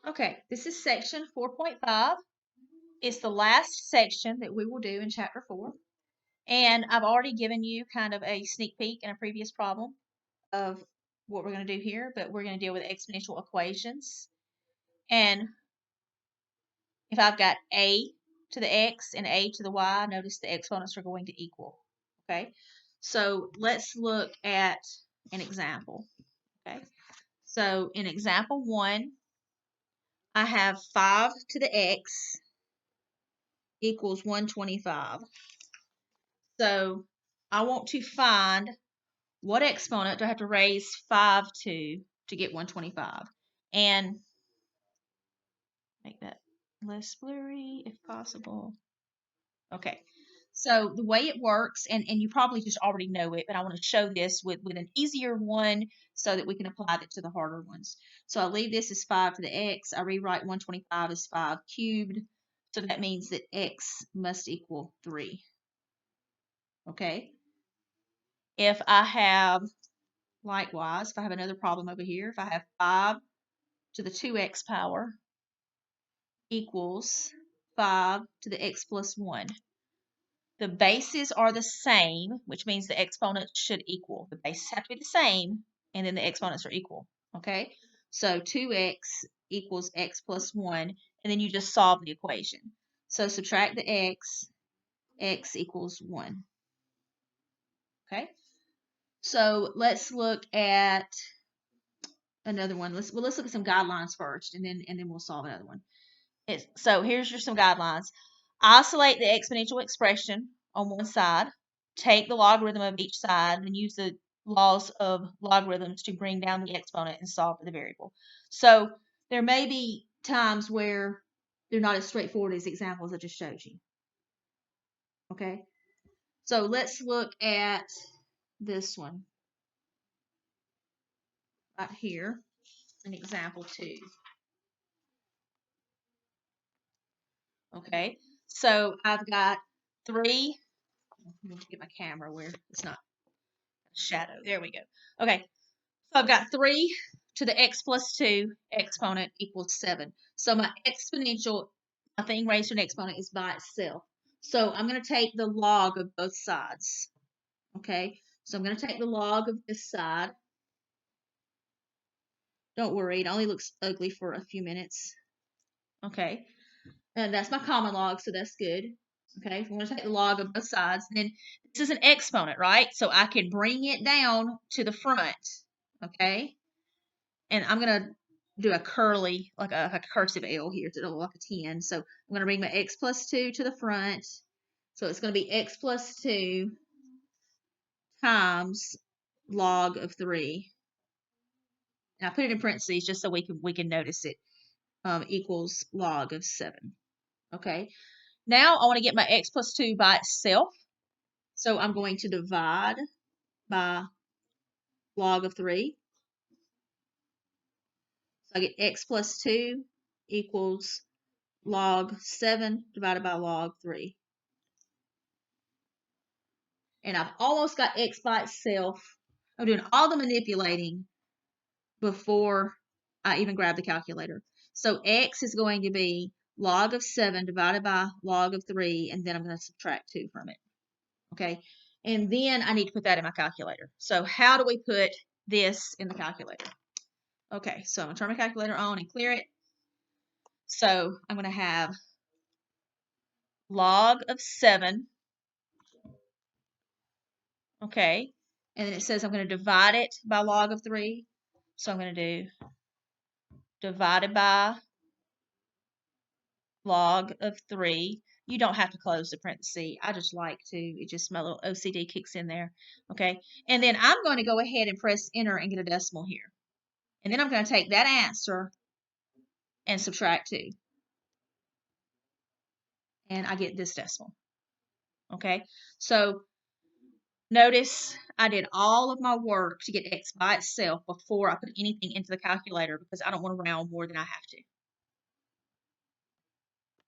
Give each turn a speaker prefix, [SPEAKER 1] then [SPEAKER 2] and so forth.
[SPEAKER 1] Okay, this is section 4.5. It's the last section that we will do in chapter 4. And I've already given you kind of a sneak peek in a previous problem of what we're going to do here, but we're going to deal with exponential equations. And if I've got a to the x and a to the y, notice the exponents are going to equal. Okay, so let's look at an example. Okay, so in example 1, I have 5 to the x equals 125. So I want to find what exponent do I have to raise 5 to get 125. And make that less blurry if possible. Okay. So the way it works, and you probably just already know it, but I want to show this with an easier one so that we can apply it to the harder ones. So I leave this as 5 to the x. I rewrite 125 as 5 cubed. So that means that x must equal 3. Okay. If I have, likewise, if I have another problem over here, if I have 5 to the 2x power equals 5 to the x plus 1. The bases are the same, which means the exponents should equal. The bases have to be the same, and then the exponents are equal. Okay? So 2x equals x plus 1, and then you just solve the equation. So subtract the x equals 1. Okay? So let's look at another one. Let's look at some guidelines first, and then we'll solve another one. So here's some guidelines. Isolate the exponential expression on one side. Take the logarithm of each side, and use the laws of logarithms to bring down the exponent and solve for the variable. So there may be times where they're not as straightforward as the examples I just showed you. Okay, so let's look at this one right here, an example 2. Okay, so I've got 3. Let me get my camera where it's not shadow. There we go. Okay, so I've got 3 to the x plus 2 exponent equals 7. So my exponential, my thing raised to an exponent is by itself. So I'm going to take the log of both sides. Okay, so I'm going to take the log of this side. Don't worry, it only looks ugly for a few minutes. Okay, and that's my common log, so that's good. Okay, I'm going to take the log of both sides. And then this is an exponent, right? So I can bring it down to the front. Okay, and I'm going to do a curly, like a cursive L here to look like a 10. So I'm going to bring my x plus 2 to the front. So it's going to be x plus 2 times log of 3. And I put it in parentheses just so we can notice it. Equals log of 7. Okay. Now I want to get my x plus 2 by itself. So I'm going to divide by log of 3. So I get x plus 2 equals log 7 divided by log 3. And I've almost got x by itself. I'm doing all the manipulating before I even grab the calculator. So x is going to be log of 7 divided by log of 3, and then I'm going to subtract 2 from it. Okay, and then I need to put that in my calculator. So how do we put this in the calculator? Okay, so I'm going to turn my calculator on and clear it. So I'm going to have log of 7. Okay, and then it says I'm going to divide it by log of 3. So I'm going to do divided by log of 3. You don't have to close the parenthesis. I just like to. It just, my little OCD kicks in there. Okay, and then I'm going to go ahead and press enter and get a decimal here. And then I'm going to take that answer and subtract 2. And I get this decimal. Okay, so notice I did all of my work to get x by itself before I put anything into the calculator because I don't want to round more than I have to.